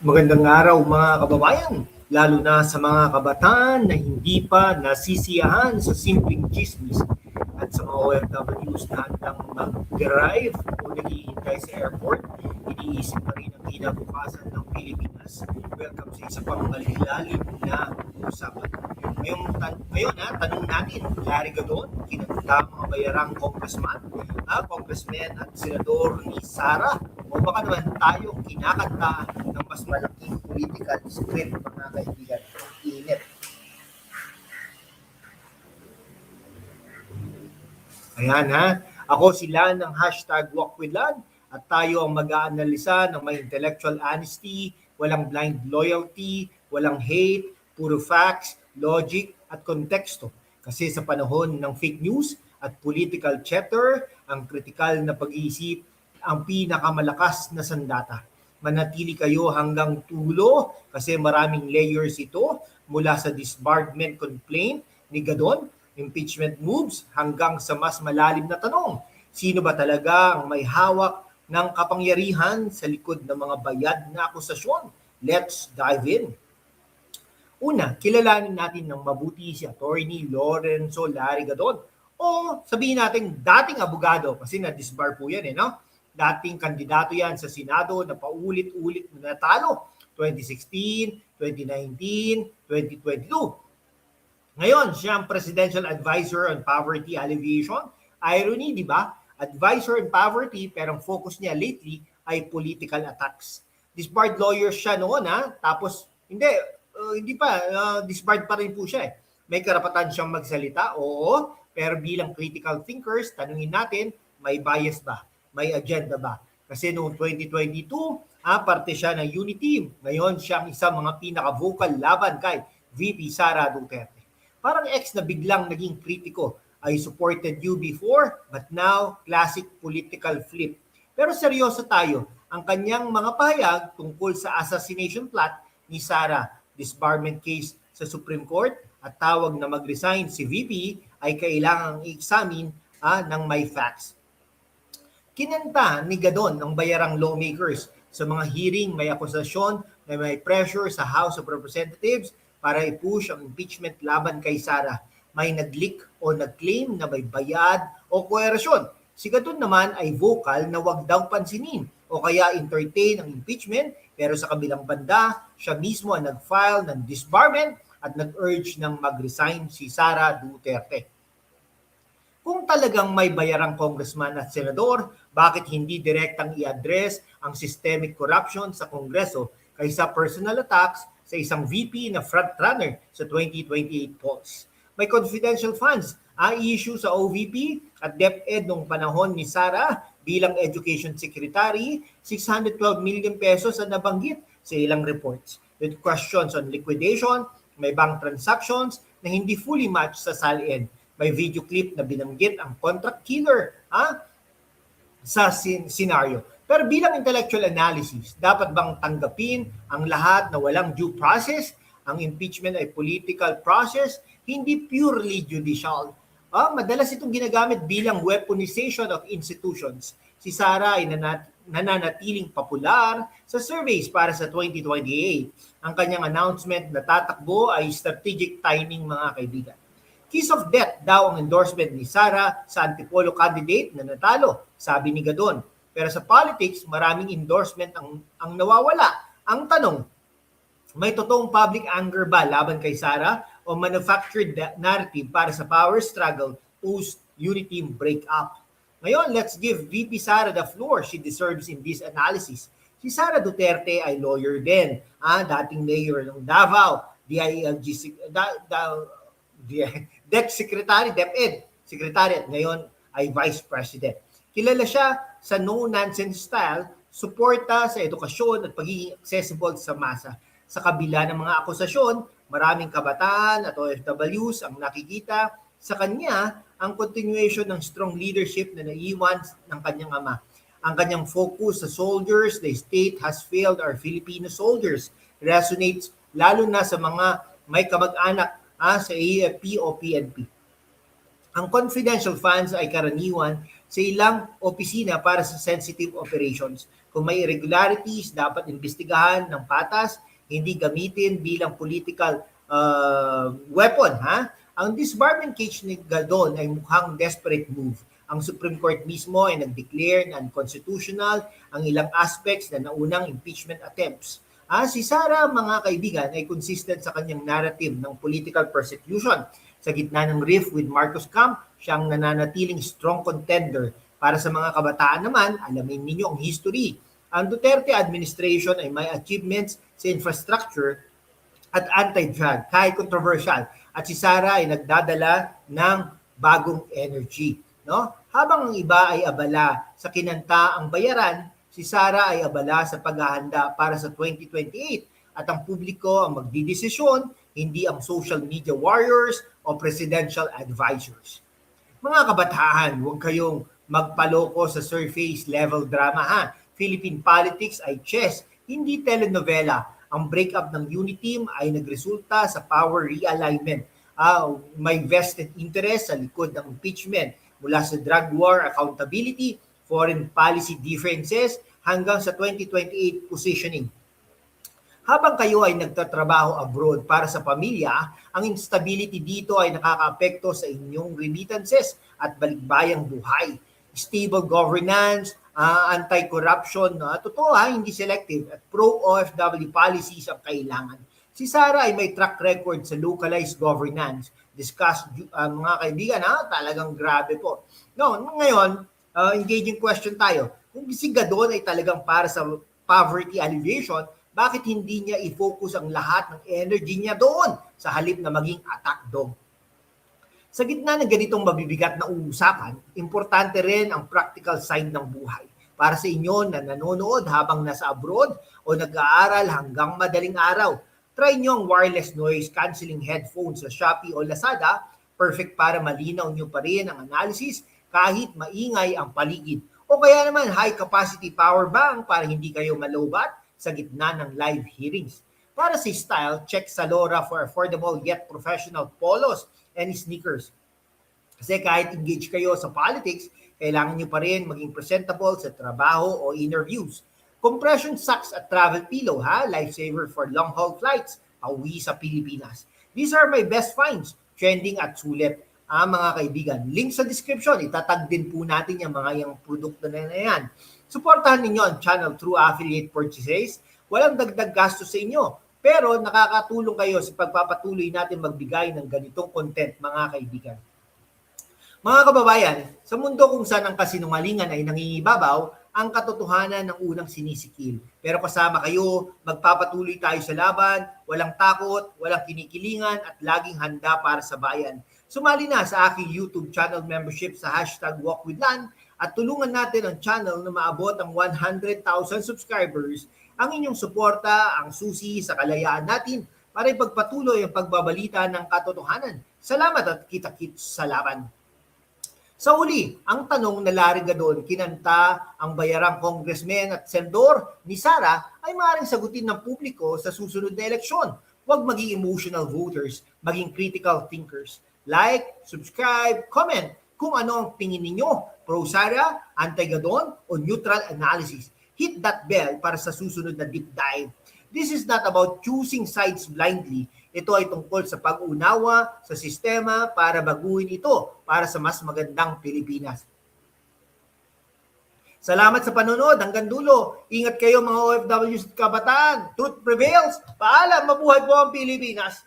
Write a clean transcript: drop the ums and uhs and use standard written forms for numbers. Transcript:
Magandang araw mga kababayan, lalo na sa mga kabataan na hindi pa nasisiyahan sa simpleng chismis at sa mga OFWs na handang mag-drive o naghihintay sa airport, iniisip pa rin ang kinabukasan ng Pilipinas. Welcome sa isa pang malilalim na usapan. Tanong natin, Larry Gadon, kinanta mga bayarang congressman at senador ni Sara, o baka naman tayo kinakanta ng mas malaking political script, mga kaibigan. Init. Ayan ha. Ako sila ng #WalkWithLan at tayo ang mag-aanalisa ng may intellectual honesty, walang blind loyalty, walang hate, puro facts, logic at konteksto. Kasi sa panahon ng fake news at political chatter, ang kritikal na pag-iisip ang pinakamalakas na sandata. Manatili kayo hanggang tulo kasi maraming layers ito mula sa disbarment complaint ni Gadon, impeachment moves hanggang sa mas malalim na tanong. Sino ba talaga ang may hawak ng kapangyarihan sa likod ng mga bayad na akusasyon? Let's dive in. Una, kilalanin natin ng mabuti si Attorney Lorenzo Larry Gadon, o sabihin natin dating abogado kasi na-disbar po yan no? Dating kandidato yan sa Senado na paulit-ulit na natalo 2016, 2019, 2022. Ngayon, siya ang Presidential Advisor on Poverty Alleviation. Irony, di ba? Advisor on poverty, pero ang focus niya lately ay political attacks. Disbarred lawyer siya noon tapos hindi pa, disbarred pa rin po siya May karapatan siyang magsalita, oo, pero bilang critical thinkers, tanungin natin, may bias ba? May agenda ba? Kasi noong 2022, parte siya ng Unity. Ngayon, siya ang isang mga pinaka-vocal laban kay VP Sara Duterte. Parang ex na biglang naging kritiko. I supported you before, but now, classic political flip. Pero seryoso tayo, ang kanyang mga pahayag tungkol sa assassination plot ni Sara, disbarment case sa Supreme Court, at tawag na mag-resign si VP ay kailangang i-examine ng may facts. Kinanta ni Gadon ng bayarang lawmakers sa mga hearing may akusasyon na may pressure sa House of Representatives para i-push ang impeachment laban kay Sara. May nag-leak o nag-claim na may bayad o koerasyon. Si Gadon naman ay vocal na wag daw pansinin o kaya entertain ang impeachment, pero sa kabilang banda, siya mismo ang nag-file ng disbarment at nag-urge ng mag-resign si Sara Duterte. Kung talagang may bayarang congressman at senador, bakit hindi direktang i-address ang systemic corruption sa Kongreso kaysa personal attacks sa isang VP na frontrunner sa 2028 polls? May confidential funds issue sa OVP at DepEd noong panahon ni Sara bilang Education Secretary, 612 million pesos ang nabanggit sa ilang reports, with questions on liquidation, may bank transactions na hindi fully matched sa SALN. May video clip na binanggit ang contract killer sa scenario. Pero bilang intellectual analysis, dapat bang tanggapin ang lahat na walang due process? Ang impeachment ay political process, hindi purely judicial. Madalas itong ginagamit bilang weaponization of institutions. Si Sara ay nananatiling popular sa surveys para sa 2028. Ang kanyang announcement na tatakbo ay strategic timing, mga kaibigan. Kiss of death daw ang endorsement ni Sara sa antipolo candidate na natalo, sabi ni Gadon. Pero sa politics, maraming endorsement ang nawawala. Ang tanong, may totoong public anger ba laban kay Sara o manufactured narrative para sa power struggle post-Unity breakup? Ngayon, let's give VP Sara the floor she deserves in this analysis. Si Sara Duterte ay lawyer din, dating mayor ng Davao, DEC Secretary, DepEd Secretary, at ngayon ay Vice President. Kilala siya sa no-nonsense style, suporta sa edukasyon at pagiging accessible sa masa. Sa kabila ng mga akusasyon, maraming kabataan at OFWs ang nakikita sa kanya ang continuation ng strong leadership na naiwan ng kanyang ama. Ang kanyang focus sa soldiers, the state has failed our Filipino soldiers, resonates lalo na sa mga may kamag-anak sa AFP o PNP. Ang confidential funds ay karaniwan sa ilang opisina para sa sensitive operations. Kung may irregularities, dapat imbestigahan ng patas, hindi gamitin bilang political weapon. Ang disbarment case ni Gadon ay mukhang desperate move. Ang Supreme Court mismo ay nag-declare na unconstitutional ang ilang aspects na naunang impeachment attempts. Si Sara, mga kaibigan, ay consistent sa kanyang narrative ng political persecution. Sa gitna ng rift with Marcos Camp, siyang nananatiling strong contender. Para sa mga kabataan naman, alamin ninyo ang history. Ang Duterte administration ay may achievements sa infrastructure at anti-drug, kahit controversial. At si Sara ay nagdadala ng bagong energy. No? Habang ang iba ay abala sa kinanta ang bayaran, si Sara ay abala sa paghahanda para sa 2028 at ang publiko ang magdidesisyon, hindi ang social media warriors o presidential advisors. Mga kabataan, huwag kayong magpaloko sa surface level drama. Philippine politics ay chess, hindi telenovela. Ang breakup ng Uniteam ay nagresulta sa power realignment. May vested interest sa likod ng impeachment mula sa drug war accountability, foreign policy differences, hanggang sa 2028 positioning. Habang kayo ay nagtatrabaho abroad para sa pamilya, ang instability dito ay nakakaapekto sa inyong remittances at balikbayang buhay. Stable governance, anti-corruption, totoo hindi selective, at pro-OFW policies ang kailangan. Si Sara ay may track record sa localized governance. Discuss, mga kaibigan, talagang grabe po. No, ngayon, engaging question tayo. Kung si Gadon ay talagang para sa poverty alleviation, bakit hindi niya i-focus ang lahat ng energy niya doon sa halip na maging attack dog? Sa gitna ng ganitong mabibigat na usapan, importante rin ang practical side ng buhay. Para sa inyo na nanonood habang nasa abroad o nag-aaral hanggang madaling araw, try nyo ang wireless noise cancelling headphones sa Shopee o Lazada. Perfect para malinaw nyo pa rin ang analysis kahit maingay ang paligid. O kaya naman high capacity power bank para hindi kayo malobat sa gitna ng live hearings. Para sa style, check sa Lora for affordable yet professional polos and sneakers. Kasi kahit engage kayo sa politics, kailangan nyo pa rin maging presentable sa trabaho o interviews. Compression socks at travel pillow, lifesaver for long-haul flights, pauwi sa Pilipinas. These are my best finds, trending at sulit. Mga kaibigan, link sa description, itatag din po natin yung mga produkto na yan. Suportahan ninyo ang channel through affiliate purchases. Walang dagdag gasto sa inyo, pero nakakatulong kayo sa pagpapatuloy natin magbigay ng ganitong content, mga kaibigan. Mga kababayan, sa mundo kung saan ang kasinungalingan ay nangingibabaw, ang katotohanan ng unang sinisikil. Pero kasama kayo, magpapatuloy tayo sa laban, walang takot, walang kinikilingan, at laging handa para sa bayan. Sumali na sa aking YouTube channel membership sa #WalkWithLan at tulungan natin ang channel na maabot ang 100,000 subscribers. Ang inyong suporta, ang susi sa kalayaan natin para ipagpatuloy ang pagbabalita ng katotohanan. Salamat at kita-kits sa laban. Sa uli, ang tanong na Larry Gadon kinanta ang bayarang congressman at senador ni Sara ay maaaring sagutin ng publiko sa susunod na eleksyon. Huwag maging emotional voters, maging critical thinkers. Like, subscribe, comment kung ano ang tingin ninyo. Pro-Sara, anti-Gadon, o neutral analysis. Hit that bell para sa susunod na deep dive. This is not about choosing sides blindly. Ito ay tungkol sa pag-unawa sa sistema para baguhin ito para sa mas magandang Pilipinas. Salamat sa panonood hanggang dulo. Ingat kayo mga OFWs at kabataan. Truth prevails. Paalam, mabuhay po ang Pilipinas.